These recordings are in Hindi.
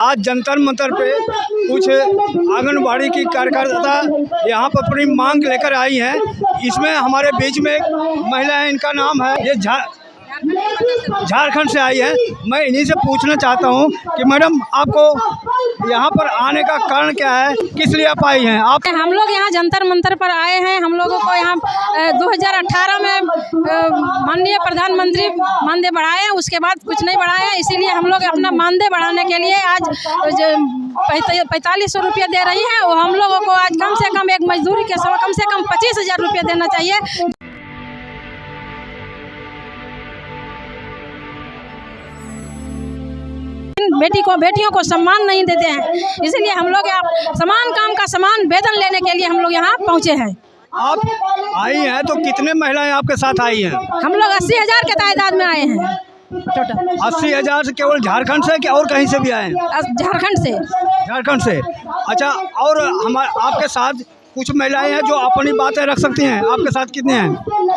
आज जंतर मंतर पे कुछ आंगनबाड़ी की कार्यकर्ता यहाँ पर अपनी मांग लेकर आई हैं। इसमें हमारे बीच में एक महिला है, इनका नाम है, ये झारखंड से आई है। मैं इन्हीं से पूछना चाहता हूँ कि मैडम आपको यहाँ पर आने का कारण क्या है, किस लिए आप आई हैं? आप हम लोग यहाँ जंतर मंतर पर आए हैं। हम लोगों को यहाँ 2018 में माननीय प्रधानमंत्री मानदेय बढ़ाए हैं, उसके बाद कुछ नहीं बढ़ाया है। इसीलिए हम लोग अपना मानदेय बढ़ाने के लिए आज 4500 रुपये दे रही है। और हम लोगों को आज कम से कम एक मजदूरी के समय कम से कम 25,000 रुपये देना चाहिए। बेटियों को सम्मान नहीं देते हैं, इसलिए हम लोग समान काम का समान वेतन लेने के लिए हम लोग यहाँ पहुँचे हैं। आप आई हैं तो कितने महिलाएं आपके साथ आई हैं? हम लोग 80,000 के तादाद में आए हैं टोटल। 80,000 से केवल झारखंड से क्या और कहीं से भी आए हैं? झारखंड से। अच्छा, और आपके साथ कुछ महिलाएं हैं जो अपनी बातें रख सकती हैं। आपके साथ कितने हैं?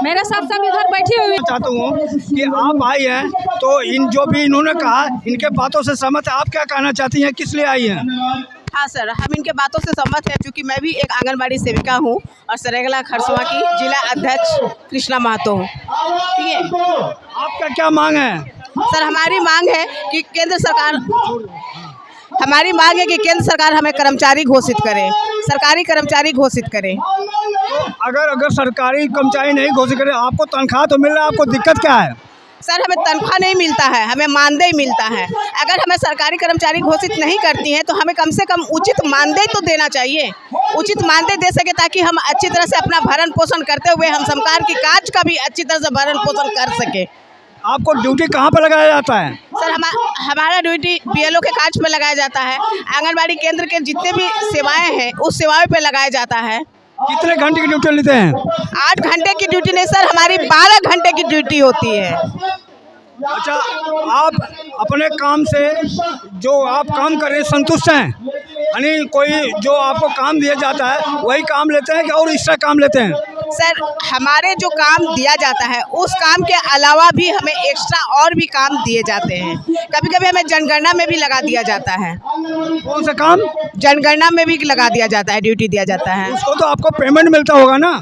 मेरे साथ सब इधर बैठी हुई। चाहता हूँ कि आप आई हैं तो जो भी इन्होंने कहा, इनके बातों से सहमत है। आप क्या कहना चाहती हैं, किस लिए आई हैं? हाँ सर, हम इनके बातों से सहमत हैं, क्योंकि मैं भी एक आंगनबाड़ी सेविका हूँ और सरेगला खरसवा की जिला अध्यक्ष कृष्णा महतो हूँ। ठीक है, आपका क्या मांग है? सर हमारी मांग है कि केंद्र सरकार हमें कर्मचारी घोषित करे, सरकारी कर्मचारी घोषित करे। अगर सरकारी कर्मचारी नहीं घोषित करे, आपको तनख्वाह तो मिल रहा है, आपको दिक्कत क्या है? सर हमें तनख्वाह नहीं मिलता है, हमें मानदेय मिलता है। अगर हमें सरकारी कर्मचारी घोषित नहीं करती हैं तो हमें कम से कम उचित मानदेय तो देना चाहिए। उचित मानदेय दे सके ताकि हम अच्छी तरह से अपना भरण पोषण करते हुए हम सरकार की काज का भी अच्छी तरह से भरण पोषण कर सके। आपको ड्यूटी कहाँ पर लगाया जाता है? सर हमारा ड्यूटी BLO के कार्य में लगाया जाता है। आंगनबाड़ी केंद्र के जितने भी सेवाएं हैं उस सेवाओं पे लगाया जाता है। कितने घंटे की ड्यूटी लेते हैं? 8 घंटे की ड्यूटी नहीं सर, हमारी 12 घंटे की ड्यूटी होती है। अच्छा, आप अपने काम से जो आप काम कर रहे हैं संतुष्ट हैं? यानी कोई जो आपको काम दिया जाता है वही काम लेते हैं कि और एक्स्ट्रा काम लेते हैं? सर हमारे जो काम दिया जाता है उस काम के अलावा भी हमें एक्स्ट्रा और भी काम दिए जाते हैं। कभी कभी हमें जनगणना में भी लगा दिया जाता है। कौन सा काम? जनगणना में भी लगा दिया जाता है, ड्यूटी दिया जाता है। उसको तो आपको पेमेंट मिलता होगा ना?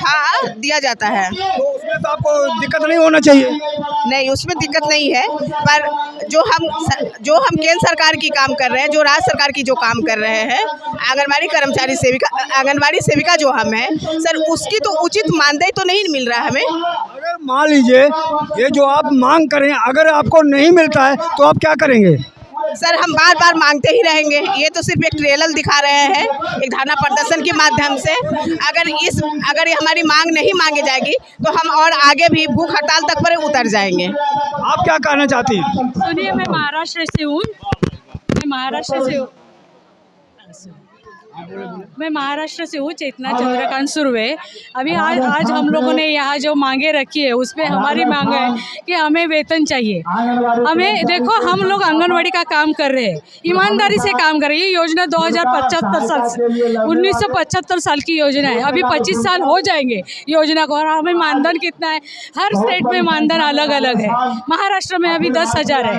हाँ दिया जाता है। तो उसमें तो आपको दिक्कत नहीं होना चाहिए। नहीं, उसमें दिक्कत नहीं है, पर जो हम केंद्र सरकार की काम कर रहे हैं, जो राज्य सरकार की जो काम कर रहे हैं, आंगनबाड़ी सेविका जो हम हैं सर, उसकी तो उचित मानदेय तो नहीं मिल रहा है हमें। अगर मान लीजिए ये जो आप मांग करें अगर आपको नहीं मिलता है तो आप क्या करेंगे? सर हम बार बार मांगते ही रहेंगे। ये तो सिर्फ एक ट्रेलर दिखा रहे हैं, एक धरना प्रदर्शन के माध्यम से। अगर ये हमारी मांग नहीं मांगी जाएगी तो हम और आगे भी भूख हड़ताल तक पर उतर जाएंगे। आप क्या कहना चाहती हैं? सुनिए, मैं महाराष्ट्र से हूँ। मैं महाराष्ट्र से हूँ, चेतना चंद्रकांत सुर्वे। अभी आज हम लोगों ने यहाँ जो मांगे रखी है उसमें हमारी मांग है कि हमें वेतन चाहिए। हमें देखो, हम लोग आंगनवाड़ी का काम कर रहे हैं, ईमानदारी से काम कर रहे हैं। ये योजना 2075 साल से 1975 साल की योजना है। अभी 25 साल हो जाएंगे योजना को। और हमें मानधन कितना है? हर स्टेट में मानधन अलग अलग है। महाराष्ट्र में अभी 10,000 है,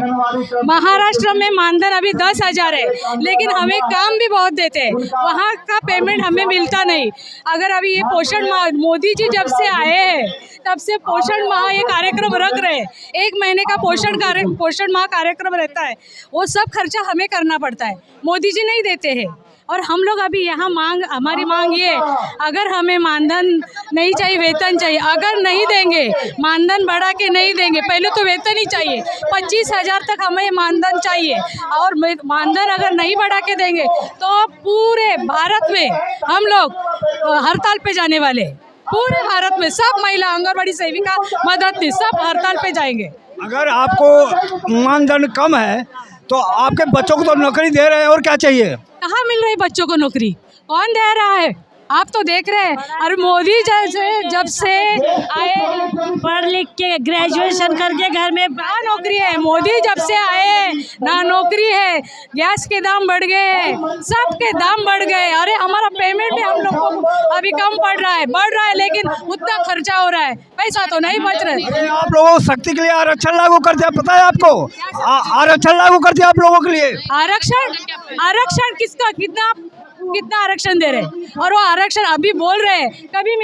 महाराष्ट्र में मानधन अभी 10,000 है, लेकिन हमें काम भी बहुत देते हैं, वहाँ का पेमेंट हमें मिलता नहीं। अगर अभी ये पोषण माह, मोदी जी जब से आए हैं तब से पोषण माह ये कार्यक्रम रख रहे हैं। 1 महीने का पोषण माह कार्यक्रम रहता है, वो सब खर्चा हमें करना पड़ता है, मोदी जी नहीं देते हैं। और हम लोग अभी यहाँ हमारी मांग ये, अगर हमें मानधन नहीं चाहिए, वेतन चाहिए। अगर नहीं देंगे, मानधन बढ़ा के नहीं देंगे, पहले तो वेतन ही चाहिए। 25,000 तक हमें मानधन चाहिए। और मानधन अगर नहीं बढ़ा के देंगे तो पूरे भारत में हम लोग हड़ताल पे जाने वाले। पूरे भारत में सब महिला आंगनबाड़ी सेविका मददनीश सब हड़ताल पे जाएंगे। अगर आपको मानधन कम है तो आपके बच्चों को तो नौकरी दे रहे हैं, और क्या चाहिए? कहाँ मिल रही बच्चों को नौकरी? कौन दे रहा है? आप तो देख रहे हैं। और मोदी जब से आए, पढ़ लिख के ग्रेजुएशन करके घर में ना नौकरी है। मोदी जब से आए ना नौकरी है, गैस के दाम बढ़ गए, सबके दाम बढ़ गए। अरे हमारा पेमेंट भी हम लोग को अभी कम बढ़ रहा है, लेकिन उतना खर्चा हो रहा है, पैसा तो नहीं बच रहा है। आप लोगों को शक्ति के लिए आरक्षण लागू कर दिया, पता है आपको? आरक्षण लागू कर दिया आप लोगों के लिए। आरक्षण किसका, कितना आरक्षण दे रहे? और वो आरक्षण अभी बोल रहे हैं कभी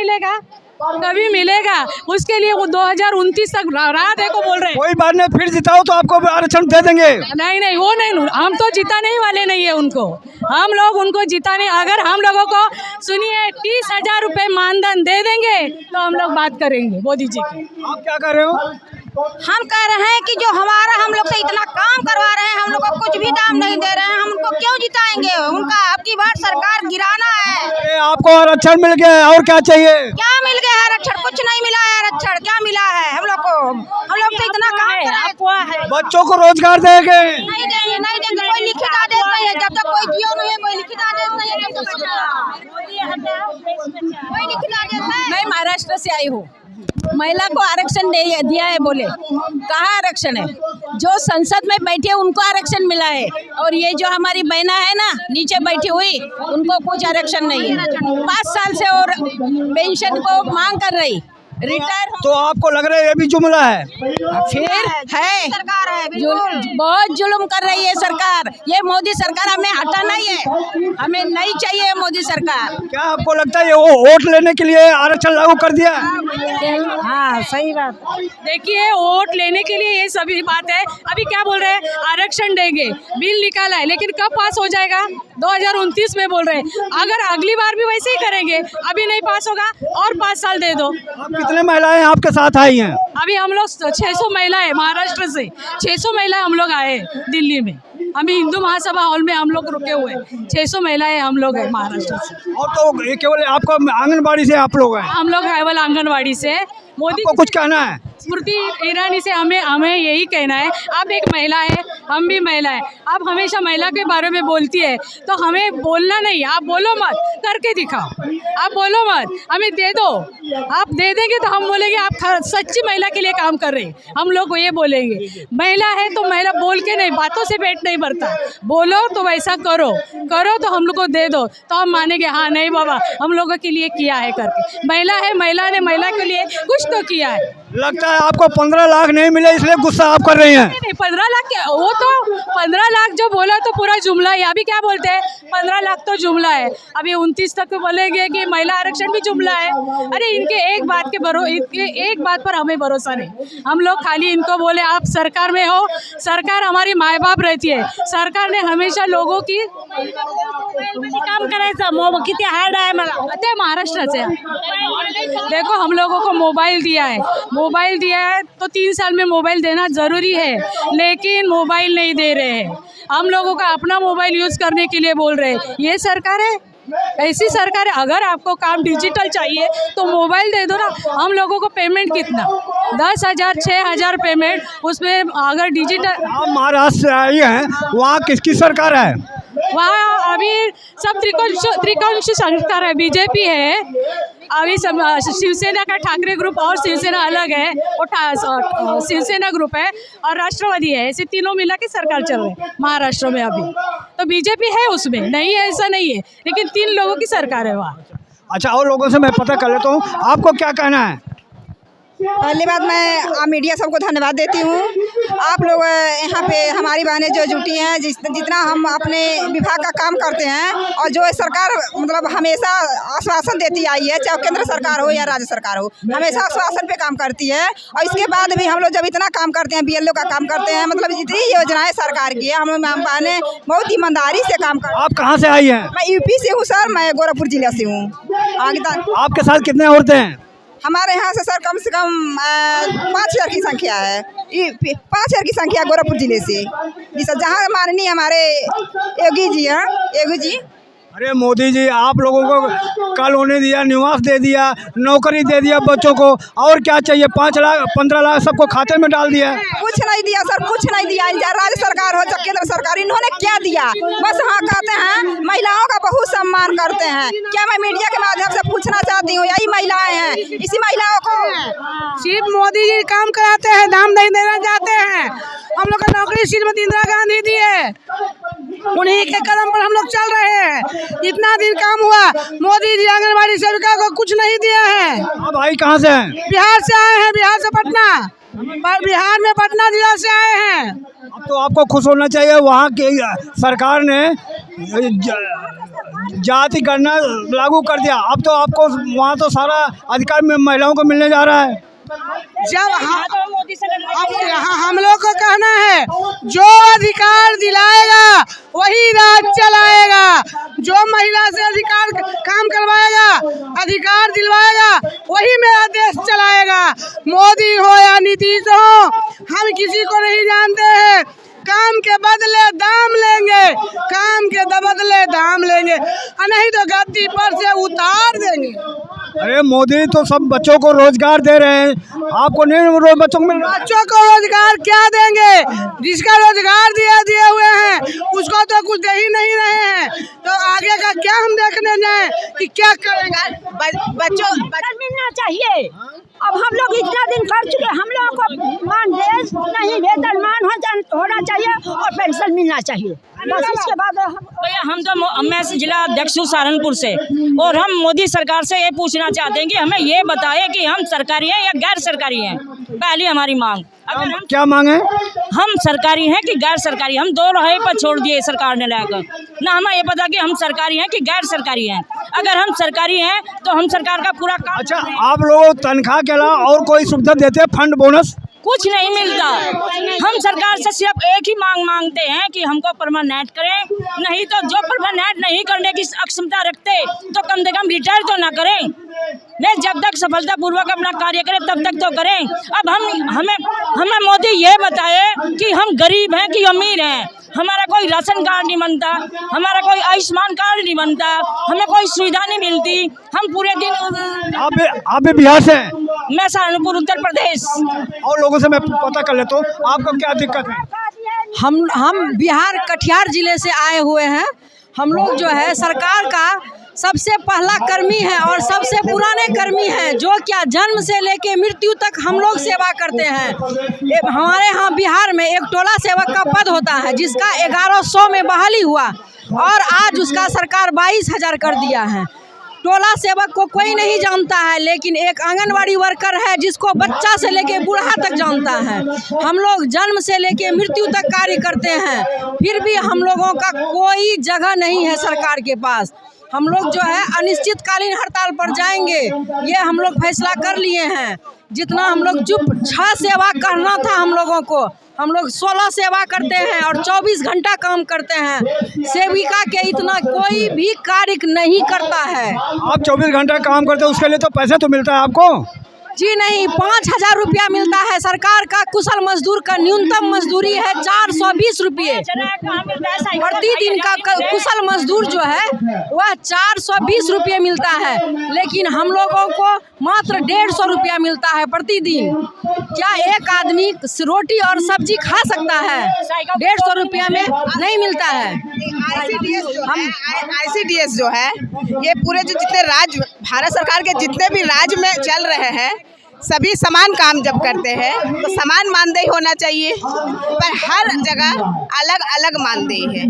मिलेगा, उसके लिए वो 2029 तक राह देखो बोल रहे हैं। कोई बात नहीं, फिर जिताओ तो आपको आरक्षण दे देंगे। नहीं, वो नहीं, हम तो जिताने ही वाले नहीं है उनको। हम लोग उनको जिताने, अगर हम लोगों को सुनिए 30,000 रुपये मानधन दे देंगे तो हम लोग बात करेंगे मोदी जी की। आप क्या कर रहे हो? हम कह रहे हैं कि जो हम लोग से इतना काम करवा रहे हैं, हम लोग को कुछ भी दाम नहीं दे रहे हैं, हम उनको क्यों जिताएंगे? उनका अब की बार सरकार गिराना है। अरे आपको आरक्षण मिल गया है, और क्या चाहिए? क्या मिल गया है? आरक्षण कुछ नहीं मिला है। आरक्षण क्या मिला है हम लोग को? हम लोग से इतना काम है। बच्चों को रोजगार देंगे? नहीं देंगे। कोई लिखित आदेश नहीं है, जब तक कोई जियो नहीं है, कोई लिखित आदेश नहीं है, कोई लिखित आदेश नहीं। मैं महाराष्ट्र से आई हूँ। महिला को आरक्षण दिया है बोले, कहाँ आरक्षण है? जो संसद में बैठे उनको आरक्षण मिला है, और ये जो हमारी बहना है ना नीचे बैठी हुई, उनको कुछ आरक्षण नहीं है। 5 साल से और पेंशन को मांग कर रही, रिटायर। तो आपको लग रहा है ये भी जुमला है? फिर है सरकार है बहुत जुल्म कर रही है सरकार। ये मोदी सरकार हमें हटाना ही है, हमें नहीं चाहिए मोदी सरकार। क्या आपको लगता है ये वो वोट लेने के लिए आरक्षण लागू कर दिया? हाँ सही बात। देखिए वोट लेने के लिए ये सभी बात है। अभी क्या बोल रहे हैं? आरक्षण देंगे, बिल निकाला है, लेकिन कब पास हो जाएगा? 2029 में बोल रहे हैं। अगर अगली बार भी वैसे ही करेंगे, अभी नहीं पास होगा और 5 साल दे दो। कितने महिलाएं आपके साथ आई हैं? अभी हम लोग 600 महिलाएं, महाराष्ट्र से 600 महिलाएं हम लोग आए दिल्ली में। अभी हिंदू महासभा हॉल में हम लोग रुके हुए, 600 महिलाएं हम लोग हैं महाराष्ट्र से। और तो ये केवल आपको आंगनबाड़ी से आप लोग हैं? हम लोग केवल आंगनबाड़ी से। मोदी को कुछ कहना है? स्मृति ईरानी से हमें यही कहना है, आप एक महिला है, हम भी महिला है, आप हमेशा महिला के बारे में बोलती है, तो हमें बोलना नहीं, आप बोलो मत, करके दिखाओ। आप बोलो मत, हमें दे दो। आप दे देंगे तो हम बोलेंगे आप सच्ची महिला के लिए काम कर रहे हैं। हम लोग को ये बोलेंगे, महिला है तो महिला बोल के नहीं, बातों से पेट नहीं भरता। बोलो तो वैसा करो तो हम लोग को दे दो, तो हम मानेंगे हाँ नहीं बाबा हम लोगों के लिए किया है करके। महिला है, महिला ने महिला के लिए कुछ तो किया है। लगता है आपको 15 लाख नहीं मिले इसलिए गुस्सा आप कर रही हैं? नहीं 15 लाख क्या, वो तो 15 लाख जो बोला तो पूरा जुमला है। अभी क्या बोलते हैं? 15 लाख तो जुमला है। अभी 29 तक तो बोलेंगे कि महिला आरक्षण भी जुमला है। अरे इनके एक बात पर हमें भरोसा नहीं। हम लोग खाली इनको बोले आप सरकार में हो, सरकार हमारी माँ बाप रहती है। सरकार ने हमेशा लोगों की काम करायचं किती हार्ड आहे मला ते महाराष्ट्राचे। देखो हम लोगों को मोबाइल दिया है तो 3 साल में मोबाइल देना ज़रूरी है, लेकिन मोबाइल नहीं दे रहे हैं। हम लोगों का अपना मोबाइल यूज़ करने के लिए बोल रहे हैं। ये सरकार है? ऐसी सरकार है? अगर आपको काम डिजिटल चाहिए तो मोबाइल दे दो ना। हम लोगों को पेमेंट कितना? 10,000 6,000 पेमेंट, उसमें अगर डिजिटल। आप महाराष्ट्र से आई हैं, वहाँ किसकी सरकार है? वहाँ अभी सब त्रिकोणीय सरकार है, बीजेपी है। अभी सब शिवसेना का ठाकरे ग्रुप और शिवसेना अलग है, वो शिवसेना ग्रुप है और राष्ट्रवादी है। ऐसे तीनों मिला के सरकार चल रही है महाराष्ट्र में। अभी तो बीजेपी है उसमें, नहीं है ऐसा नहीं है, लेकिन 3 लोगों की सरकार है वहाँ। अच्छा, और लोगों से मैं पता कर लेता हूँ, आपको क्या कहना है? पहली बात मैं मीडिया सबको धन्यवाद देती हूँ। आप लोग यहाँ पे हमारी बहनें जो जुटी हैं, जितना हम अपने विभाग का काम करते हैं, और जो सरकार मतलब हमेशा आश्वासन देती आई है, चाहे केंद्र सरकार हो या राज्य सरकार हो, हमेशा आश्वासन पे काम करती है। और इसके बाद भी हम लोग जब इतना काम करते हैं, BLO का काम करते हैं, मतलब जितनी योजनाएं सरकार की है, हम बहनें बहुत ईमानदारी से काम करते हैं। आप कहाँ से आई हैं? मैं UP से हूँ सर, मैं गोरखपुर जिले से हूँ। आपके साथ कितने औरतें हैं? हमारे यहाँ से सर कम 5,000 की संख्या है। 5,000 की संख्या गोरखपुर जिले से जी सर, जहाँ माननीय हमारे योगी जी हैं, योगी जी अरे मोदी जी, आप लोगों को कॉलोनी दिया, निवास दे दिया, नौकरी दे दिया बच्चों को, और क्या चाहिए? 5 लाख 15 लाख सबको खाते में डाल दिया। कुछ नहीं दिया सर, कुछ नहीं दिया। राज्य सरकार हो चाहे केंद्र सरकार, इन्होंने क्या दिया? बस हाँ कहते हैं महिलाओं का बहुत सम्मान करते हैं। क्या मैं मीडिया के माध्यम से पूछना चाहती हूँ, यही महिलाएं हैं, इसी महिलाओं को सिर्फ मोदी जी काम कराते हैं, दाम नहीं देना चाहते हैं। हम लोग का नौकरी श्रीमती इंदिरा गांधी दी है, उन्हीं के कदम पर हम लोग चल रहे हैं। इतना दिन काम हुआ, मोदी जी आंगनबाड़ी सेविका को कुछ नहीं दिया है। आप भाई कहाँ से हैं? बिहार से आए हैं, बिहार से पटना, बिहार में पटना जिला से आए हैं। अब तो आपको खुश होना चाहिए, वहाँ की सरकार ने जाति गणना लागू कर दिया। अब तो आपको वहाँ तो सारा अधिकार में महिलाओं को मिलने जा रहा है। जब हम लोग को कहना है, जो अधिकार दिलाएगा वही राज चलाएगा। जो महिला से अधिकार काम करवाएगा, अधिकार दिलवाएगा, वही मेरा देश चलाएगा। मोदी हो या नीतीश हो, हम किसी को नहीं जानते हैं। काम के बदले दाम लेंगे, काम के बदले दाम लेंगे, और नहीं तो गद्दी पर से उतार देंगे। अरे मोदी तो सब बच्चों को रोजगार दे रहे हैं, आपको नहीं बच्चों को बच्चों को रोजगार क्या देंगे? जिसका रोजगार दिए हुए हैं उसको तो कुछ दे ही नहीं रहे हैं, तो आगे का क्या हम देखने जाए कि क्या करेगा? बच्चों मिलना चाहिए। अब हम लोग इतना दिन कर चुके, हम लोगों को मान नहीं, वेतनमान होना चाहिए और पेंशन मिलना चाहिए। बस इसके बाद भैया हम तो मैं जिला अध्यक्ष हूँ सहारनपुर से, और हम मोदी सरकार से ये पूछना चाहते हैं कि हमें ये बताए कि हम सरकारी हैं या गैर सरकारी हैं। पहली हमारी मांग, अगर हम क्या मांगे? हम सरकारी हैं कि गैर सरकारी, हम दो राह पर छोड़ दिए सरकार ने लाकर। ना हमें ये पता कि हम सरकारी हैं कि गैर सरकारी हैं। अगर हम सरकारी हैं तो हम सरकार का पूरा काम। अच्छा, आप लोग तनख्वाह के अलावा और कोई सुविधा देते हैं? फंड बोनस कुछ नहीं मिलता। हम सरकार से सिर्फ एक ही मांग मांगते हैं कि हमको परमानेंट करें, नहीं तो जो परमानेंट नहीं करने की अक्षमता रखते तो कम से कम रिटायर तो ना करें। मैं जब तक सफलतापूर्वक अपना कार्य करें तब तक तो करें। अब हमें मोदी ये बताए कि हम गरीब हैं कि अमीर हैं। हमारा कोई राशन कार्ड नहीं बनता, हमारा कोई आयुष्मान कार्ड नहीं बनता, हमें कोई सुविधा नहीं मिलती। हम पूरे दिन आप भी बिहार से हैं? मैं सहारनपुर उत्तर प्रदेश। और लोगों से मैं पता कर लेता हूँ, आपको क्या दिक्कत है? हम बिहार कटिहार जिले से आए हुए हैं। हम लोग जो है सरकार का सबसे पहला कर्मी है और सबसे पुराने कर्मी हैं, जो क्या जन्म से लेके मृत्यु तक हम लोग सेवा करते हैं। हमारे यहाँ बिहार में एक टोला सेवक का पद होता है, जिसका 1100 में बहाली हुआ और आज उसका सरकार 22,000 कर दिया है। टोला सेवक को कोई नहीं जानता है, लेकिन एक आंगनवाड़ी वर्कर है जिसको बच्चा से लेके बूढ़ा तक जानता है। हम लोग जन्म से लेके मृत्यु तक कार्य करते हैं, फिर भी हम लोगों का कोई जगह नहीं है सरकार के पास। हम लोग जो है अनिश्चितकालीन हड़ताल पर जाएंगे, ये हम लोग फैसला कर लिए हैं। जितना हम लोग 6 सेवा करना था हम लोगों को, हम लोग 16 सेवा करते हैं और 24 घंटा काम करते हैं। सेविका के इतना कोई भी कार्य नहीं करता है। आप 24 घंटा काम करते हैं, उसके लिए तो पैसा तो मिलता है आपको? जी नहीं, 5,000 रुपया मिलता है। सरकार का कुशल मजदूर का न्यूनतम मजदूरी है 420 रुपये प्रतिदिन का। कुशल मजदूर जो है वह 420 रुपये मिलता है, लेकिन हम लोगों को मात्र 150 रुपया मिलता है प्रतिदिन। क्या एक आदमी रोटी और सब्जी खा सकता है? 150 रुपया में नहीं मिलता है। ICDS जो है, ये पूरे जो जितने राज्य भारत सरकार के जितने भी राज्य में चल रहे हैं, सभी समान काम जब करते हैं तो समान मानदेय होना चाहिए, पर हर जगह अलग अलग मानदेय है।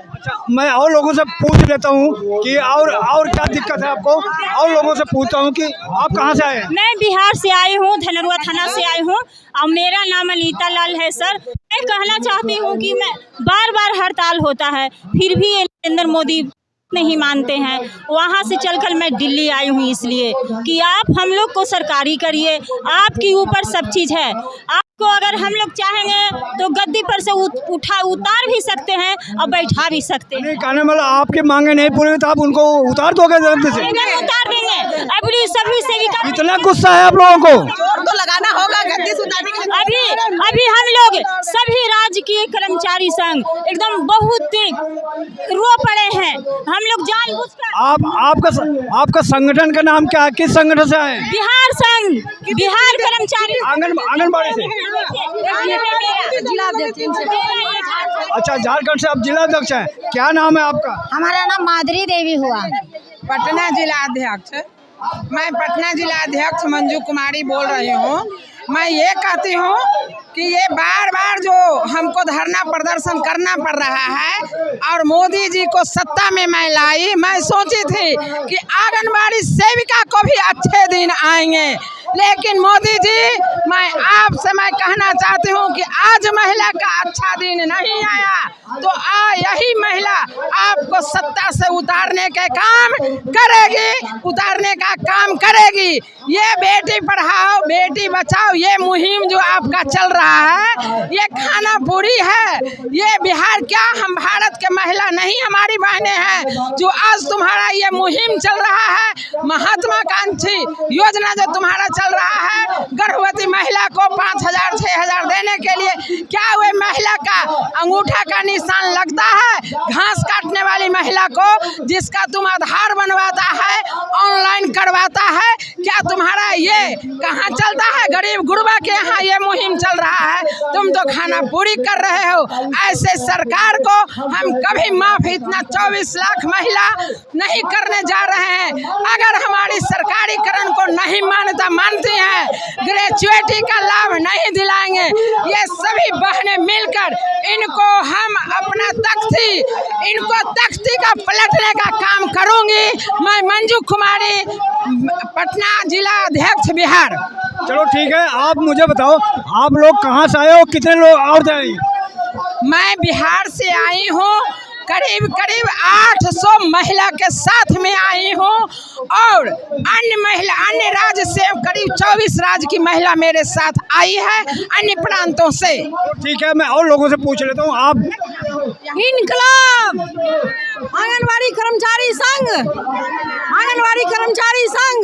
अच्छा, मैं और लोगों से पूछ लेता हूँ कि और क्या दिक्कत है आपको। और लोगों से पूछता हूँ कि आप कहाँ से आए हैं? मैं बिहार से आई हूँ, धनरुआ थाना से आई हूँ और मेरा नाम अनीता लाल है। सर, मैं कहना चाहती हूँ कि मैं बार हड़ताल होता है, फिर भी ये नरेंद्र मोदी नहीं मानते हैं। वहाँ से चलकर मैं दिल्ली आई हूँ इसलिए कि आप हम लोग को सरकारी करिए, आपके ऊपर सब चीज़ है। आपको अगर हम लोग चाहेंगे तो गद्दी पर से उतार भी सकते हैं और बैठा भी सकते हैं। कहने वाला आपकी मांगे नहीं पूरी तो आप उनको उतार दोगे? जल्दी से उतार देंगे। अभी सभी सेविका इतना गुस्सा है आप लोगों को? जोर तो लगाना होगा गद्दी से उतारने के लिए। अभी हम लोग सभी राजकीय कर्मचारी संघ एकदम बहुत रो पड़े हैं। हम लोग जानबूझकर आपका संगठन का नाम क्या है? किस संगठन से आए? बिहार संघ, बिहार कर्मचारी आंगनबाड़ी से। अच्छा, झारखंड से आप जिला अध्यक्ष हैं। क्या नाम है आपका? हमारा नाम माधुरी देवी हुआ। पटना जिला अध्यक्ष, मैं पटना जिला अध्यक्ष मंजू कुमारी बोल रही हूँ। मैं ये कहती हूँ कि ये बार बार जो हमको धरना प्रदर्शन करना पड़ रहा है और मोदी जी को सत्ता में मैं लाई, मैं सोची थी कि आंगनबाड़ी सेविका को भी अच्छे दिन आएंगे, लेकिन मोदी जी मैं कहना चाहती हूँ कि आज महिला का अच्छा दिन नहीं आया, तो यही महिला आपको सत्ता से उतारने के काम करेगी, उतारने का काम करेगी। ये बेटी पढ़ाओ बेटी बचाओ ये मुहिम जो आपका चल रहा है, ये खाना पूरी है। ये बिहार क्या, हम भारत के महिला नहीं, हमारी बहनें हैं जो आज तुम्हारा ये मुहिम चल रहा है, महत्वाकांक्षी योजना जो तुम्हारा चल रहा है, गर्भवती महिला को 5,000 6,000 देने के लिए क्या वे महिला का अंगूठा का निशान लगता है? घास काटने वाली महिला को जिसका तुम आधार बनवाता है, ऑनलाइन करवाता है, क्या तुम्हारा ये कहाँ चलता है? गरीब गुरबा के यहाँ ये मुहिम चल रहा है, तुम तो खाना पूरी कर रहे हो। ऐसे सरकार को हम कभी माफ इतना 24 लाख महिला नहीं करने जा रहे हैं। अगर हमारी सरकारीकरण को नहीं मानती हैं, ग्रेजुएटी का लाभ नहीं दिलाएंगे, ये सभी बहनें मिलकर इनको हम अपना तख्ती का पलटने का काम करूंगी। मैं मंजू कुमारी, पटना जिला अध्यक्ष बिहार। चलो ठीक है, आप मुझे बताओ आप लोग कहाँ से आए हो, कितने लोग और जाए? मैं बिहार से आई हूँ, करीब 800 महिला के साथ में आई हूँ और अन्य राज्य से करीब 24 राज्य की महिला मेरे साथ आई है, अन्य प्रांतों से। ठीक है, मैं और लोगों से पूछ लेता हूँ। आप इनकलाब आंगनबाड़ी कर्मचारी संघ, आंगनबाड़ी कर्मचारी संघ,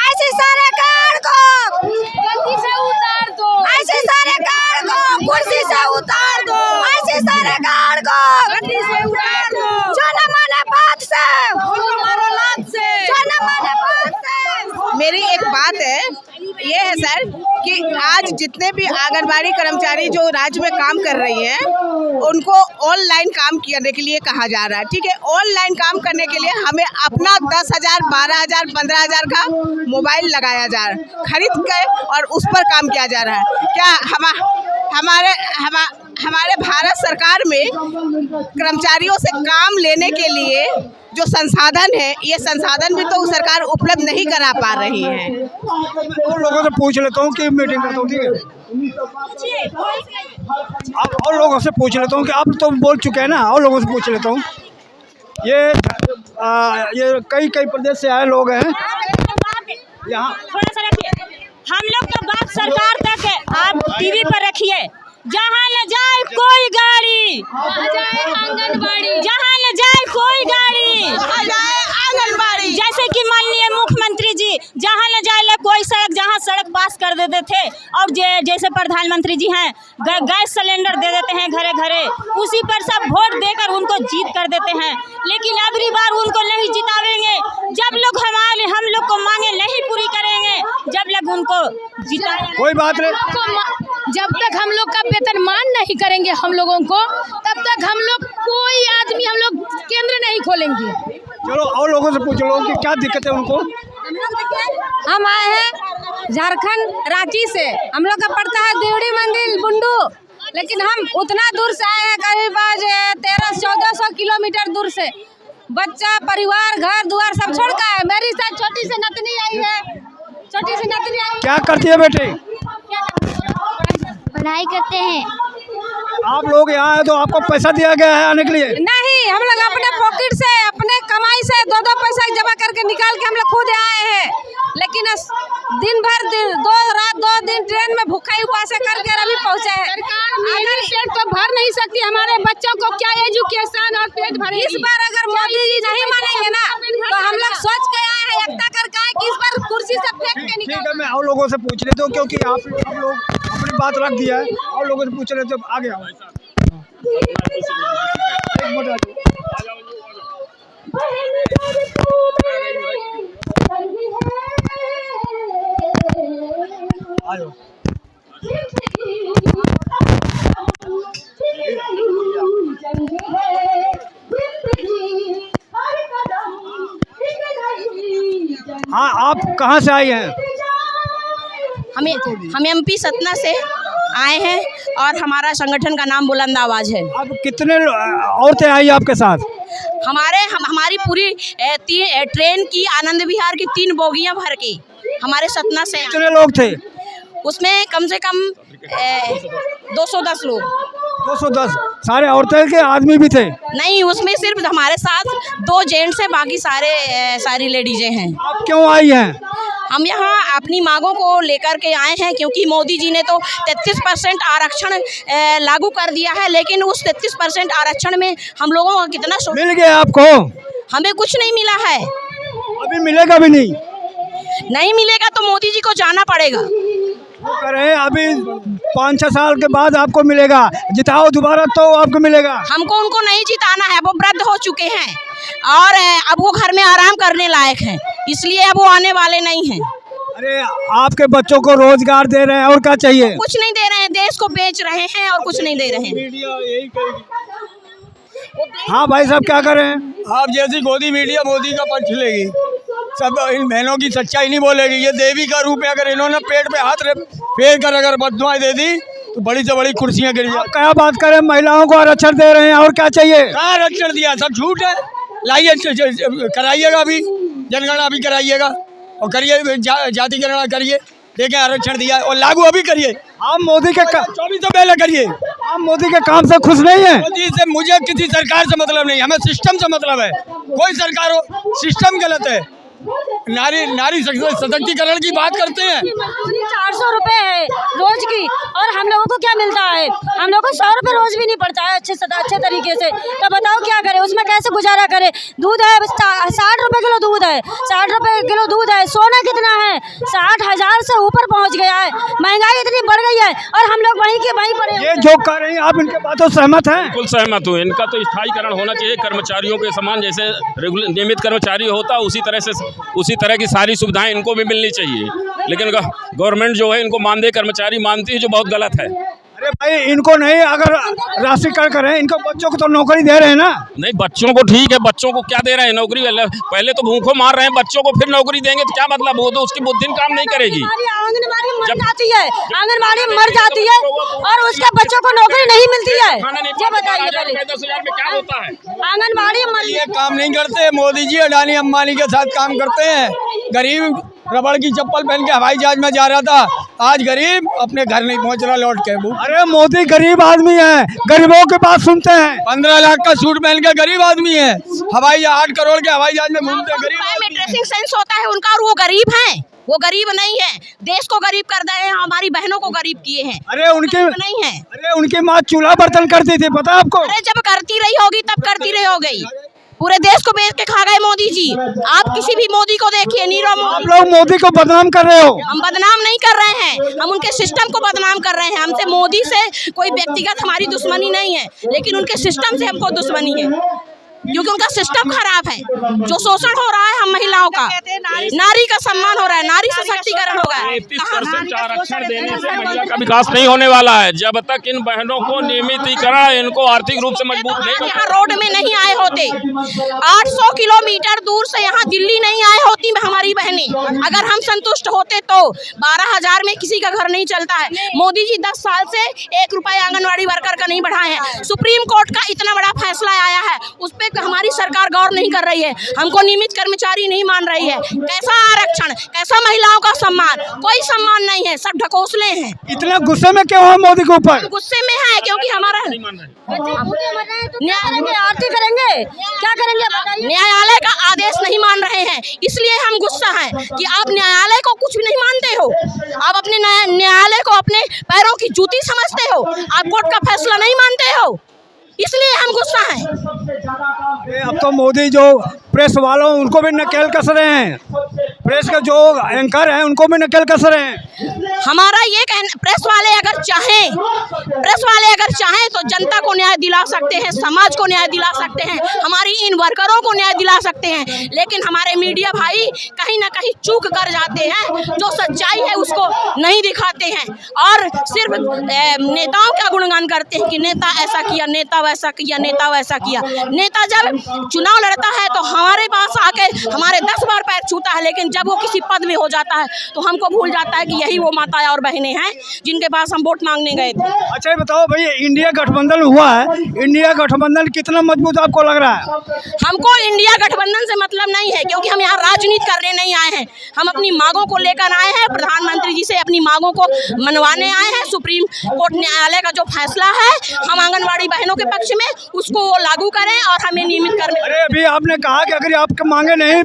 ऐसे सरकार को गद्दी से उतार दो, ऐसे सरकार को कुर्सी से उतार दो, ऐसे सरकार को गद्दी से उतार दो, जो न माने बात से, जो न माने बात से। मेरी एक बात है, ये है सर कि आज जितने भी आंगनबाड़ी कर्मचारी जो राज्य में काम कर रही हैं, उनको ऑनलाइन काम करने के लिए कहा जा रहा है। ठीक है, ऑनलाइन काम करने के लिए हमें अपना 10,000 12,000 15,000 का मोबाइल लगाया जा रहा है, खरीद कर और उस पर काम किया जा रहा है। क्या हमारे भारत सरकार में कर्मचारियों से काम लेने के लिए जो संसाधन है, ये संसाधन भी तो सरकार उपलब्ध नहीं करा पा रही है। और लोगों से पूछ लेता हूँ कि मीटिंग करता हूँ। ठीक है, आप और लोगों से पूछ लेता हूँ कि आप तो बोल चुके हैं ना, और लोगों से पूछ लेता हूँ। ये कई प्रदेश से आए लोग हैं यहाँ। थोड़ा सा रखिए, हम लोग का बात सरकार तक है, आप टीवी पर रखिए। जहाँ न जाए कोई गाड़ी, आंगनबाड़ी, जहाँ न जाए कोई गाड़ी, आंगनबाड़ी। जैसे कि माननीय मुख्यमंत्री जी जहाँ न जाए कोई सड़क, जहाँ सड़क पास कर देते थे, और जैसे प्रधानमंत्री जी हैं गैस सिलेंडर दे देते हैं घरे घरे, उसी पर सब वोट देकर उनको जीत कर देते हैं। लेकिन अगली बार उनको नहीं जितावेंगे जब लोग हम लोग को मांगे नहीं पूरी करेंगे, जब लोग उनको जिताएंगे। कोई बात नहीं, जब तक हम लोग का वेतनमान नहीं करेंगे हम लोगों को, तब तक हम लोग कोई आदमी हम लोग केंद्र नहीं खोलेंगे। चलो और लोगों से पूछ लो कि क्या दिक्कत है उनको। हम आए हैं झारखंड रांची से, हम लोग का पड़ता है देवड़ी मंदिर बुंडू, लेकिन हम उतना दूर से आए हैं, करीब 1300-1400 किलोमीटर दूर से। बच्चा परिवार घर द्वार सब छोड़ कर है। मेरी साथ छोटी सी नतनी आई है, छोटी सी नतनी आई। क्या करती है बेटे? पढ़ाई करते हैं। आप लोग यहाँ आए तो आपको पैसा दिया गया है आने के लिए? नहीं, हम लोग अपने पॉकेट से, अपने कमाई से 2-2 पैसा जमा करके निकाल के हम लोग खुद आए हैं। लेकिन दिन भर 2 दिन ट्रेन में भूखा उपास करके अभी पहुँचे हैं। अगर पेट तो भर नहीं सकती, हमारे बच्चों को क्या एजुकेशन और पेट भरे। इस बार अगर मोदी जी नहीं मानेंगे ना, तो हम लोग सोच के आए हैं, एकता करके कि इस बार कुर्सी से फेंक के ठीक है, मैं और लोगों से पूछ लेता हूँ, क्योंकि आप लोग अपनी बात रख दिया है, और लोगों से पूछ लेते आगे आओ। एक मिनट आ जाओ। आ जाओ। हाँ, आप कहाँ से आई हैं? हम एमपी सतना से आए हैं और हमारा संगठन का नाम बुलंद आवाज़ है। अब कितने औरतें आई आपके साथ? हमारी पूरी ट्रेन की आनंद विहार की 3 बोगियां भर के हमारे सतना से कितने लोग थे? उसमें कम से कम 210 लोग। 210 सारे औरतें के आदमी भी थे? नहीं, उसमें सिर्फ हमारे साथ 2 जेंट्स हैं, बाकी सारी लेडीजें हैं। आप क्यों आई हैं? हम यहाँ अपनी मांगों को लेकर के आए हैं, क्योंकि मोदी जी ने तो 33% आरक्षण लागू कर दिया है, लेकिन उस 33% आरक्षण में हम लोगों का कितना मिल गया आपको? हमें कुछ नहीं मिला है। अभी मिलेगा भी नहीं? नहीं मिलेगा तो मोदी जी को जाना पड़ेगा। वो कह रहे हैं अभी 5-6 साल के बाद आपको मिलेगा, जिताओ दोबारा तो आपको मिलेगा। हमको उनको नहीं जिताना है, वो वृद्ध हो चुके हैं और अब वो घर में आराम करने लायक हैं, इसलिए अब वो आने वाले नहीं हैं। अरे आपके बच्चों को रोजगार दे रहे हैं, और क्या चाहिए? कुछ नहीं दे रहे हैं, देश को बेच रहे हैं और कुछ नहीं दे रहे हैं। हाँ भाई साहब, क्या करें? आप जैसी गोदी मीडिया मोदी का पक्ष लेगी, सब इन बहनों की सच्चाई नहीं बोलेगी। ये देवी का रूप है, अगर इन्होंने पेट पे हाथ फेर कर अगर बददुआएं दे दी तो बड़ी से बड़ी कुर्सियां गिर जाए। क्या बात करें, महिलाओं को आरक्षण दे रहे हैं, और क्या चाहिए? कहाँ आरक्षण दिया? सब झूठ है। लाइए, कराइएगा, अभी जनगणना भी कराइएगा और करिए, जाति गणना करिए, देखें आरक्षण दिया है और लागू अभी करिए। आप मोदी के 24 पहले करिए। आप मोदी के काम से खुश नहीं है? मोदी से मुझे किसी सरकार से मतलब नहीं, हमें सिस्टम से मतलब है। कोई सरकार हो, सिस्टम गलत है। नारी सशक्तिकरण की बात करते हैं। 400 रुपए है रोज की, और हम लोगों को क्या मिलता है? हम लोगों को 100 रुपए रोज भी नहीं पड़ता है अच्छे तरीके से। तो बताओ क्या करें, उसमें कैसे गुजारा करें? दूध है 60 रुपए किलो दूध है, 60 रुपए किलो दूध है। सोना कितना है? 60,000 से ऊपर पहुंच गया है। महंगाई इतनी बढ़ गई है और हम लोग वहीं के वहीं पड़े। ये जो कर रही हैं आप, इनके बातों से सहमत हैं? बिल्कुल सहमत हूँ। इनका तो स्थायीकरण होना चाहिए, कर्मचारियों के समान, जैसे नियमित कर्मचारी होता उसी तरह की सारी सुविधाएं इनको भी मिलनी चाहिए। लेकिन गवर्नमेंट जो है इनको मानदेय कर्मचारी मानती है, जो बहुत गलत है। अरे भाई, इनको नहीं, अगर राष्ट्रीयकरण करें, इनको बच्चों को तो नौकरी दे रहे हैं ना? नहीं, बच्चों को ठीक है, बच्चों को क्या दे रहे हैं नौकरी? पहले तो भूखों मार रहे हैं, बच्चों को फिर नौकरी देंगे तो क्या मतलब? वो तो उसकी बुद्धि काम नहीं करेगी। आंगनबाड़ी मर जाती है, आंगनबाड़ी मर जाती है और उसके बच्चों को नौकरी नहीं मिलती है। ये बताइए पहले, 10,000 में क्या होता है? आंगनबाड़ी ये काम नहीं करते। मोदी जी अडानी अंबानी के साथ काम करते हैं। गरीब रबड़ की चप्पल पहन के हवाई जहाज में जा रहा था, आज गरीब अपने घर नहीं पहुंच रहा लौट के। अरे मोदी गरीब आदमी है, गरीबों की बात सुनते हैं। 15 लाख का सूट पहन के गरीब आदमी है, 8 करोड़ के हवाई जहाज में घूमते गरीब में ड्रेसिंग सेंस होता है उनका, और वो गरीब हैं। वो गरीब नहीं है, देश को गरीब कर रहे हैं, हमारी बहनों को गरीब किए हैं। अरे उनके नहीं है। अरे उनकी माँ चूल्हा बर्तन करती थी, पता आपको? अरे जब करती रही होगी तब करती रही हो गई। पूरे देश को बेच के खा गए मोदी जी। आप किसी भी मोदी को देखिए, नीरव मोदी। आप लोग मोदी को बदनाम कर रहे हो। हम बदनाम नहीं कर रहे हैं, हम उनके सिस्टम को बदनाम कर रहे हैं। हमसे मोदी से कोई व्यक्तिगत हमारी दुश्मनी नहीं है, लेकिन उनके सिस्टम से हमको दुश्मनी है, क्योंकि उनका सिस्टम खराब है। जो शोषण हो रहा है हम महिलाओं का, नारी का सम्मान हो रहा है, नारी सशक्तिकरण होगा। 33% आरक्षण देने से महिला का विकास नहीं होने वाला है। जब तक इन बहनों को नियमितीकरण, इनको आर्थिक रूप से मजबूत नहीं, यहाँ रोड में नहीं आए होते, 800 किलोमीटर दूर से यहाँ दिल्ली नहीं आए होती हमारी बहनें। अगर हम संतुष्ट होते तो 12,000 में किसी का घर नहीं चलता है। मोदी जी 10 साल से 1 रुपया आंगनवाड़ी वर्कर का नहीं बढ़ाए हैं। सुप्रीम कोर्ट का इतना बड़ा फैसला आया है, उस पर हमारी सरकार गौर नहीं कर रही है। हमको नियमित कर्मचारी नहीं मान रही है। कैसा आरक्षण, कैसा महिलाओं का सम्मान? कोई सम्मान नहीं है, सब ढकोसले हैं। इतना गुस्से में क्यों है मोदी के ऊपर? गुस्से में है क्योंकि हमारा आरती करेंगे, क्या करेंगे बताइए? न्यायालय का आदेश नहीं मान रहे हैं, इसलिए हम गुस्सा हैं कि आप न्यायालय को कुछ भी नहीं मानते हो। आप अपने न्यायालय को अपने पैरों की जूती समझते हो, आप कोर्ट का फैसला नहीं मानते हो, इसलिए हम गुस्सा हैं। अब तो मोदी जो प्रेस वालों उनको भी नकेल कस रहे हैं। प्रेस के जो एंकर हैं उनको भी नकल कस रहे हैं। हमारा ये कहना, प्रेस वाले अगर चाहें तो जनता को न्याय दिला सकते हैं, समाज को न्याय दिला सकते हैं, हमारी इन वर्करों को न्याय दिला सकते हैं, लेकिन हमारे मीडिया भाई कहीं ना कहीं चूक कर जाते हैं, जो सच्चाई है उसको नहीं दिखाते हैं और सिर्फ नेताओं का गुणगान करते हैं कि नेता ऐसा किया, नेता वैसा किया, नेता वैसा किया। नेता जब चुनाव लड़ता है तो हमारे पास आके हमारे 10 बार पैर छूता है, लेकिन जब वो किसी पद में हो जाता है तो हमको भूल जाता है कि यही वो माताएं और बहनें हैं जिनके पास हम वोट मांगने गए थे। अच्छा ये बताओ भैया, इंडिया गठबंधन हुआ है, इंडिया गठबंधन कितना मजबूत आपको लग रहा है? हमको इंडिया गठबंधन से मतलब नहीं है, क्योंकि हम यहाँ राजनीति करने नहीं आए हैं, हम अपनी मांगों को लेकर आए हैं, प्रधानमंत्री जी से अपनी मांगों को मनवाने आए हैं। सुप्रीम कोर्ट न्यायालय का जो फैसला है, हम आंगनवाड़ी बहनों के पक्ष में, उसको वो लागू करें और हमें नियमित करें। अरे अभी आपने कहा कि अगर आपके मांगे नहीं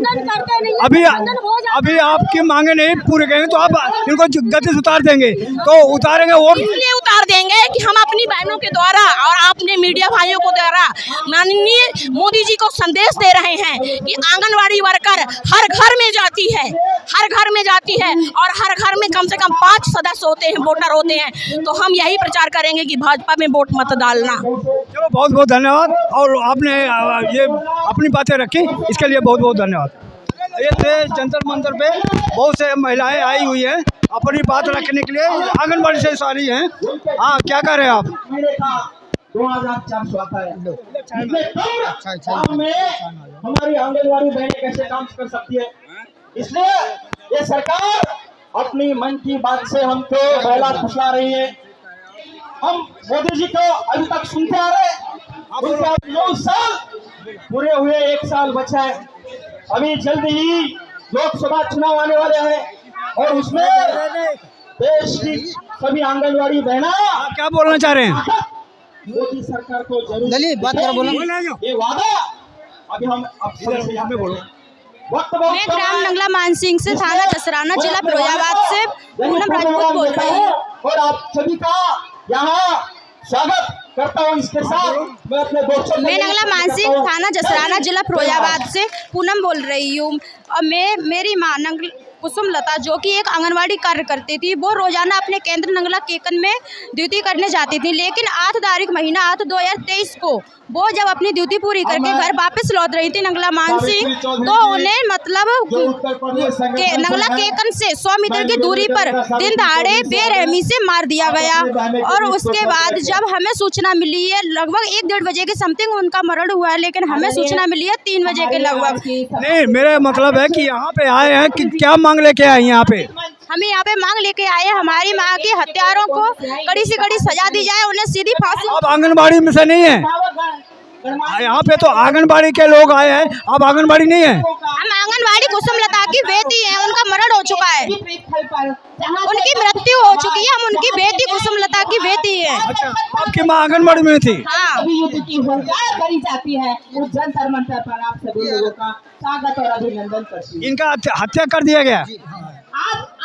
अभी आपकी मांगे नहीं पूरे करेंगे तो आप इनको गति से उतार देंगे, तो उतारेंगे और इसलिए उतार देंगे कि हम अपनी बहनों के द्वारा और अपने मीडिया भाइयों को द्वारा माननीय मोदी जी को संदेश दे रहे हैं कि आंगनवाड़ी वर्कर हर घर में जाती है, और हर घर में कम से कम 5 सदस्य होते हैं, वोटर होते हैं। तो हम यही प्रचार करेंगे कि भाजपा में वोट मत डालना। चलो बहुत बहुत धन्यवाद, और आपने ये अपनी बातें रखी, इसके लिए बहुत बहुत धन्यवाद। ये थे जंतर मंतर पे बहुत से महिलाएं आई हुई हैं अपनी बात रखने के लिए, आंगनबाड़ी से सारी हैं। हाँ, क्या कर रहे हैं आप? 2400 आता है, हमारी आंगनबाड़ी बहनें कैसे काम कर सकती है? इसलिए ये सरकार अपनी मन की बात से हमको बहला फुसला रही है। हम मोदी जी को अभी तक सुनते आ रहे हैं, उनका 9 साल पूरे हुए, 1 साल बचा है। अभी जल्द ही लोकसभा चुनाव आने वाले हैं और उसमें देश की सभी आंगनवाड़ी बहना, आप क्या बोलना चाह रहे हैं? मोदी सरकार को जरूर बात कर बोलो, ये वादा अभी हम यहाँ पे बोलो। मैं ग्राम नंगला मानसिंह से, थाना जसराना, जिला फिरोजाबाद से पूनम राजपूत बोल रही हूँ और आप सभी का यहाँ स्वागत करता हूँ। इसके साथ मैं अपने दोस्तों, मैं नंगला मानसिंह, थाना जसराना, जिला फिरोजाबाद से पूनम बोल रही हूँ। और मेरी माँ कुसुम लता, जो कि एक आंगनवाड़ी कार्य करती थी, वो रोजाना अपने केंद्र नंगला केकन में ड्यूटी करने जाती थी, लेकिन 8 तारीख महीना 8 2023 को वो जब अपनी ड्यूटी पूरी करके घर वापस लौट रही थी नंगला मानसिंह, तो उन्हें मतलब नंगला केकन से 100 मीटर की दूरी पर दिन दहाड़े बेरहमी से मार दिया गया। और उसके बाद जब हमें सूचना मिली है, लगभग 1-1.5 बजे के समथिंग उनका मरण हुआ है, लेकिन हमें सूचना मिली है 3 बजे के लगभग। नहीं, मेरा मतलब है कि यहाँ पे आए हैं कि क्या मांग लेके आए यहाँ पे? हमें यहाँ पे मांग लेके आए हैं, हमारी माँ के हत्यारों को कड़ी से कड़ी सजा दी जाए, उन्हें सीधी फांसी। आप आंगनबाड़ी में से नहीं है? यहाँ पे तो आंगनबाड़ी के लोग आए हैं, आप आंगनबाड़ी नहीं है? हम आंगनबाड़ी कुसुम लता की बेटी है, उनका मरण हो चुका है, उनकी मृत्यु हो चुकी है, हम उनकी बेटी कुसुम लता की बेटी है। अच्छा, आपकी माँ आंगनबाड़ी में थी? हाँ। करी जाती है उस जंतर मंतर पर आप सभी लोगों का स्वागत और अभिनंदन करती हूं। इनका हत्या कर दिया गया,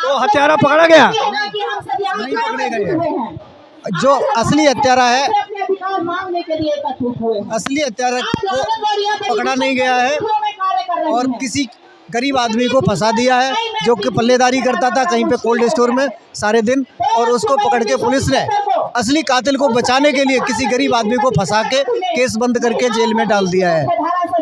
तो हत्यारा पकड़ा गया? नहीं पकड़े गए। जो असली हत्यारा है, मांगने के लिए एकत्रित हुए हैं। असली हत्यारा को पकड़ा नहीं गया है और किसी गरीब आदमी को फंसा दिया है, जो कि पल्लेदारी करता था कहीं पे कोल्ड स्टोर में सारे दिन, और उसको पकड़ के पुलिस ने असली कातिल को बचाने के लिए किसी गरीब आदमी को फंसा के केस बंद करके जेल में डाल दिया है।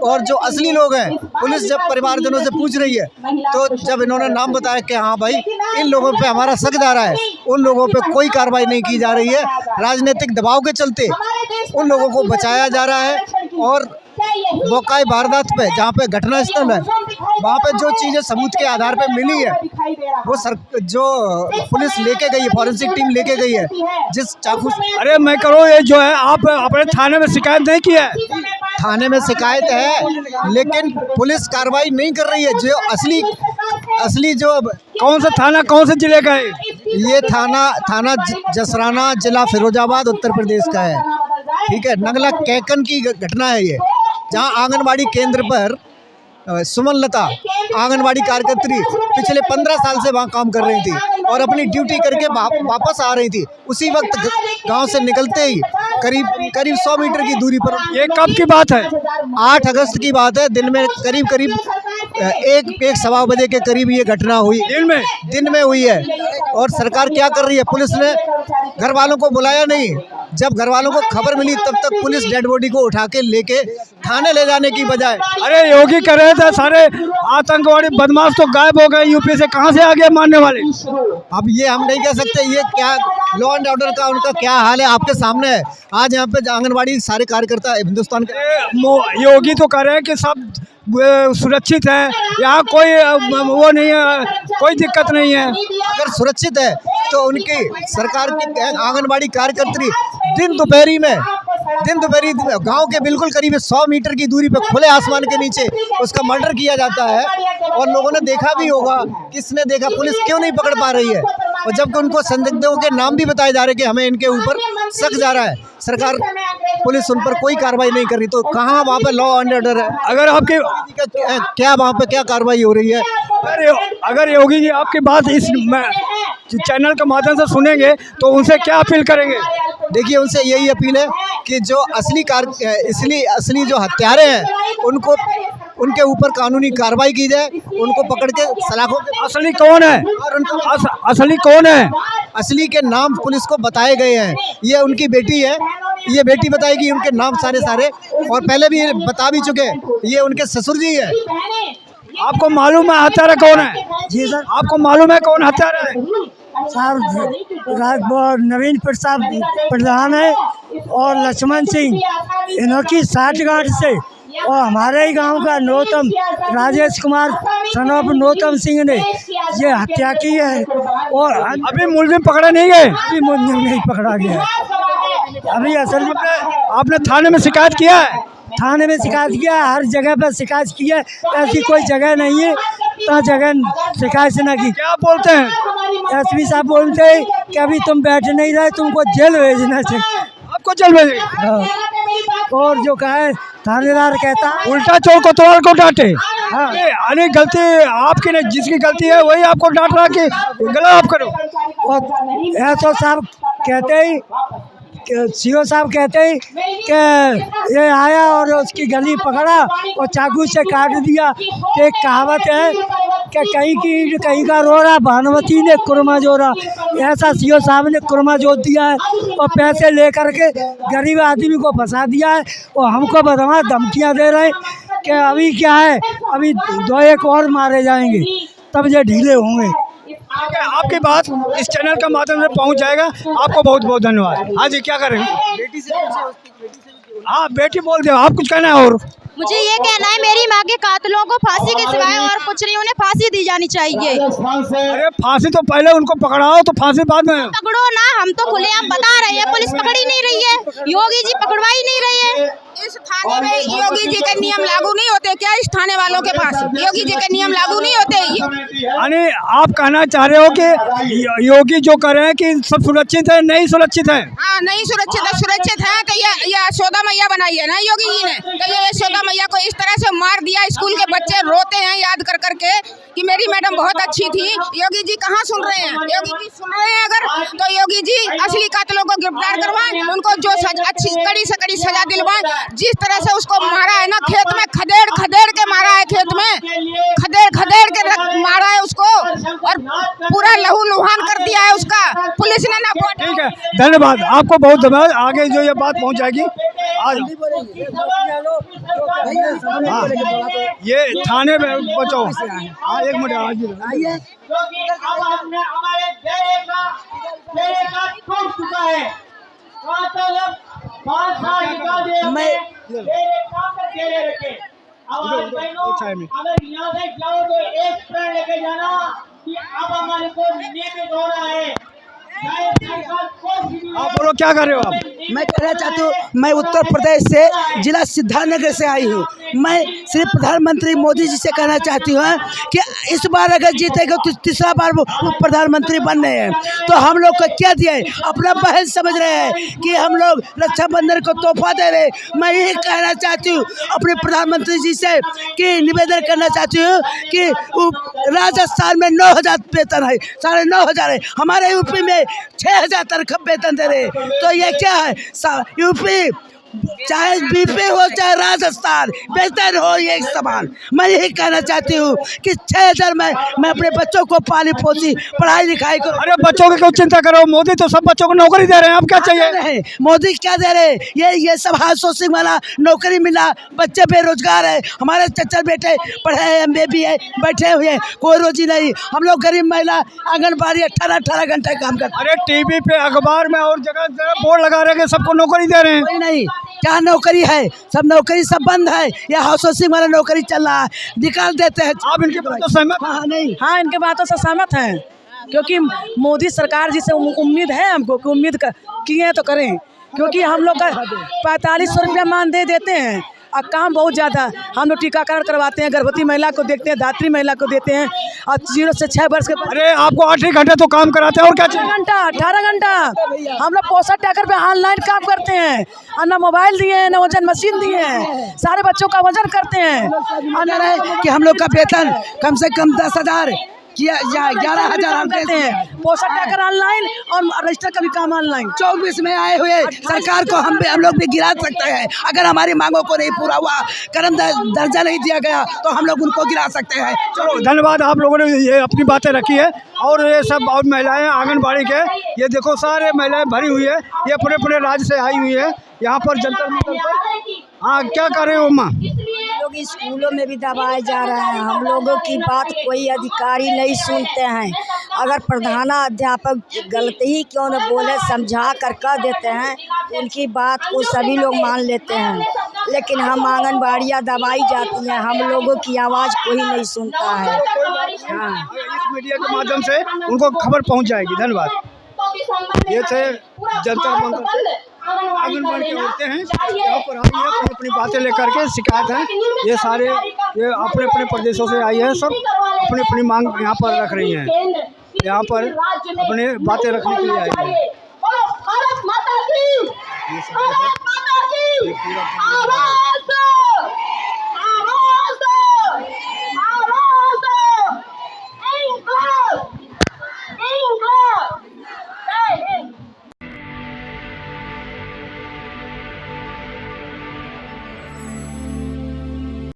और जो असली लोग हैं, पुलिस जब परिवारजनों से पूछ रही है, तो जब इन्होंने नाम बताया कि हाँ भाई इन लोगों पे हमारा शक दायरा है, उन लोगों पे कोई कार्रवाई नहीं की जा रही है। राजनीतिक दबाव के चलते उन लोगों को बचाया जा रहा है और मौकाए वारदात पे, जहाँ पे घटना स्थल है, वहाँ पे जो चीज़ें सबूत के आधार पे मिली है, वो जो पुलिस लेके गई है, फॉरेंसिक टीम लेके गई है, जिस चाकू। अरे मैं करो, ये जो है आप अपने थाने में शिकायत नहीं की है? थाने में शिकायत है, लेकिन पुलिस कार्रवाई नहीं कर रही है। जो असली जो कौन सा थाना, कौन से जिले का है ये? थाना जसराना, जिला फिरोजाबाद, उत्तर प्रदेश का है। ठीक है, नंगला कैकन की घटना है ये, जहाँ आंगनबाड़ी केंद्र पर सुमन लता आंगनबाड़ी कार्यकर्त्री पिछले 15 साल से वहाँ काम कर रही थी और अपनी ड्यूटी करके वापस आ रही थी। उसी वक्त गांव से निकलते ही करीब 100 मीटर की दूरी पर। ये कब की बात है? 8 अगस्त की बात है। दिन में करीब एक सवा बजे के करीब ये घटना हुई, दिन में हुई है। और सरकार क्या कर रही है, पुलिस ने घर वालों को बुलाया नहीं। जब घर वालों को खबर मिली तब तक पुलिस डेड बॉडी को उठा के लेके थाने ले जाने की बजाय, अरे योगी कर रहे थे सारे आतंकवादी बदमाश तो गायब हो गए यूपी से, कहाँ से आ गए मारने वाले। अब ये हम नहीं कह सकते, ये क्या लॉ एंड ऑर्डर का उनका क्या हाल है आपके सामने है। आज यहाँ पे आंगनबाड़ी सारे कार्यकर्ता हिंदुस्तान के योगी तो कह रहे हैं कि सब सुरक्षित है, यहाँ कोई वो नहीं है, कोई दिक्कत नहीं है। अगर सुरक्षित है तो उनकी सरकार की आंगनबाड़ी कार्यकर्त्री दिन दोपहरी गांव के बिल्कुल करीब 100 मीटर की दूरी पे खुले आसमान के नीचे उसका मर्डर किया जाता है। और लोगों ने देखा भी होगा, किसने देखा, पुलिस क्यों नहीं पकड़ पा रही है। और जबकि उनको संदिग्धों के नाम भी बताए जा रहे कि हमें इनके ऊपर शक जा रहा है, सरकार पुलिस उन पर कोई कार्रवाई नहीं कर रही, तो कहाँ वहाँ पे लॉ एंड ऑर्डर है? अगर आपके क्या वहाँ पे क्या कार्रवाई हो रही है? अगर योगी जी आपकी बात इस चैनल के माध्यम से सुनेंगे तो उनसे क्या अपील करेंगे? देखिए, उनसे यही अपील है कि जो असली जो हत्यारे हैं उनको उनके ऊपर कानूनी कार्रवाई की जाए, उनको पकड़ के सलाखों के। असली कौन है और उनको असली कौन है? असली के नाम पुलिस को बताए गए हैं। ये उनकी बेटी है, ये बेटी बताएगी उनके नाम सारे और पहले भी बता भी चुके, ये उनके ससुर जी है। आपको मालूम है हत्यारा कौन है? जी सर, आपको मालूम है कौन हत्यारा है? साहब नवीन प्रसाद प्रधान है और लक्ष्मण सिंह, इनकी 60 गांठ से, और हमारे ही गांव का नौतम राजेश कुमार सनोप नौतम सिंह ने ये हत्या की है। और अभी मुलजिम पकड़े नहीं गए? अभी मुलजिम नहीं पकड़ा गया। अभी असल में आपने थाने में शिकायत किया है? थाने में शिकायत किया है, हर जगह पर शिकायत की है, ऐसी कोई जगह नहीं है तो जगह शिकायत से ना की। क्या बोलते हैं? एसपी साहब बोलते हैं कि अभी तुम बैठ नहीं रहे, तुमको जेल भेजना चाहिए। आपको जेल भेजेंगे? और जो कहे थानेदार कहता उल्टा चोर कोतवाल को डांटे। अरे गलती आपकी नहीं, जिसकी गलती है वही आपको डांट रहा कि गलत आप करो। और ऐसा साहब कहते ही, सीओ साहब कहते ही कि ये आया और उसकी गली पकड़ा और चाकू से काट दिया। एक कहावत है कि कहीं का रोड़ा भानुमती ने कुरमा जोड़ा, ऐसा सीओ साहब ने कुरमा जोड़ दिया है और पैसे लेकर के गरीब आदमी को फंसा दिया है। और हमको बदमाश धमकियां दे रहे हैं कि अभी क्या है, अभी 2-1 और मारे जाएंगे तब ये ढीले होंगे। आपकी बात इस चैनल के माध्यम से पहुंच जाएगा। आपको बहुत बहुत धन्यवाद। हाँ जी, क्या करेंगे? हाँ बेटी बोल दो, आप कुछ कहना है? और मुझे ये कहना है, मेरी माँ के कातिलों को फांसी के सिवाय और कुछ नहीं, उन्हें फांसी दी जानी चाहिए। अरे फांसी तो पहले उनको पकड़ाओ, तो फांसी बाद में। पकड़ो ना, हम तो खुलेआम बता रहे हैं, पुलिस पकड़ ही नहीं रही है, योगी जी पकड़वा ही नहीं रहे हैं। इस थाने में योगी जी के नियम लागू नहीं होते क्या? इस थाने वालों के पास योगी जी के नियम लागू नहीं होते? यानी आप कहना चाह रहे हो कि योगी जो कर रहे हैं कि सब सुरक्षित है? नहीं सुरक्षित है। हाँ, नहीं सुरक्षित है। सुरक्षित है तो ये यशोदा मैया बनाई है ना योगी जी ने, तो ये यशोदा मैया को इस तरह से मार दिया। स्कूल के बच्चे रोते हैं याद कर करके कि मेरी मैडम बहुत अच्छी थी। योगी जी कहाँ सुन रहे हैं? योगी जी सुन रहे हैं अगर तो योगी जी असली कातिलों को गिरफ्तार करवाएं, उनको जो अच्छी कड़ी से कड़ी सजा दिलवाएं। जिस तरह से उसको मारा है ना, खेत में खदेड़ के मारा है, खेत में खदेड़ के मारा है उसको, और पूरा लहू लुहान कर दिया है उसका पुलिस ने ना। ठीक है, धन्यवाद, आपको बहुत धन्यवाद। आगे जो ये बात पहुंच जाएगी आज ये थाने में पहुंचाओ। हाँ, 1 मिनट आइए। अगर यहाँ से जाओ तो एक प्रण लेके जाना कि अब हमारे को नियमित हो रहा है। आप बोलो, क्या कर रहे हो आप? मैं कहना चाहती हूँ, मैं उत्तर प्रदेश से जिला सिद्धार्थनगर से आई हूँ। मैं सिर्फ प्रधानमंत्री मोदी जी से कहना चाहती हूँ कि इस बार अगर जीतेगा तो तीसरा बार वो प्रधानमंत्री बन रहे हैं, तो हम लोग को क्या दिया है? अपना बहन समझ रहे हैं कि हम लोग रक्षाबंधन को तोहफा दे रहे हैं। मैं यही कहना चाहती हूँ अपने प्रधानमंत्री जी से कि निवेदन करना चाहती हूँ कि राजस्थान में 9,000 वेतन है, 9,500 है, हमारे यूपी में 6,000 तनख्वाह वेतन दे रहे, तो ये क्या है? यूपी चाहे बीपी हो चाहे राजस्थान, बेहतर हो ये समान। मैं यही कहना चाहती हूँ कि 6,000 मैं अपने बच्चों को पाली पोसी पढ़ाई लिखाई करूँ। अरे बच्चों की क्यों चिंता करो, मोदी तो सब बच्चों को नौकरी दे रहे हैं, अब क्या चाहिए? मोदी क्या दे रहे? ये सब आउटसोर्सिंग वाला नौकरी मिला, बच्चे बेरोजगार है। हमारे चचा बेटे पढ़े हैं, MBA है, बैठे हुए, कोई रोजी नहीं। हम लोग गरीब महिला आंगनबाड़ी 18 घंटे काम करते। अरे टीवी पे अखबार में और जगह बोर्ड लगा रहे हैं कि सबको नौकरी दे रहे हैं। कोई नहीं, क्या नौकरी है? सब नौकरी सब बंद है। ये हाउसिंग वाला नौकरी चल रहा है, निकाल देते हैं। आप इनकी बात तो सहमत? हाँ नहीं, हाँ, इनके बातों से सहमत हैं, क्योंकि मोदी सरकार जिसे उम्मीद है हमको कि उम्मीद किए तो करें, क्योंकि हम लोग का 4500 रुपया मानदेय देते हैं और काम बहुत ज़्यादा। हम लोग टीकाकरण करवाते हैं, गर्भवती महिला को देखते हैं, धात्री महिला को देते हैं, और 0 से 6 वर्ष के। अरे आपको 8 घंटे तो काम कराते हैं, और क्या चाहिए? 18 घंटा हम लोग पोस्टर टैकर पे ऑनलाइन काम करते हैं, और ना मोबाइल दिए हैं, ना वजन मशीन दिए हैं, सारे बच्चों का वजन करते हैं। और कि हम लोग का वेतन कम से कम 10,000 किया 11,000 हम देते हैं। पोस्टर टैकर ऑनलाइन और रजिस्टर का भी काम ऑनलाइन। 24 में आए हुए सरकार को हम लोग भी गिरा सकते हैं। अगर हमारी मांगों को नहीं पूरा हुआ, कर्म दर्जा नहीं दिया गया, तो हम लोग उनको गिरा सकते हैं। चलो धन्यवाद, आप लोगों ने ये अपनी बातें रखी है। और ये सब और महिलाएं आंगनबाड़ी के, ये देखो सारे महिलाएं भरी हुई है, ये अपने अपने राज्य से आई हुई है यहाँ पर जंतर मंतर पर। हाँ, क्या कर रहे हो माँ? लोग स्कूलों में भी दबाए जा रहे हैं, हम लोगों की बात कोई अधिकारी नहीं सुनते हैं। अगर प्रधानाध्यापक गलती ही क्यों न बोले, समझा कर कह देते हैं, उनकी बात को सभी लोग मान लेते हैं। लेकिन हम आंगनबाड़ियाँ दबाई जाती हैं, हम लोगों की आवाज़ कोई नहीं सुनता है। हाँ, इस मीडिया के माध्यम से उनको खबर पहुँच जाएगी। धन्यवाद। ये थे जंतर मंतर आंगनबाड़ी की औरतें हैं, यहाँ पर आई है अपनी अपनी बातें लेकर के, शिकायत है। ये सारे ये अपने अपने प्रदेशों से आई है, सब अपनी अपनी मांग यहाँ पर रख रही हैं, यहाँ पर अपने बातें रखने के लिए आई है।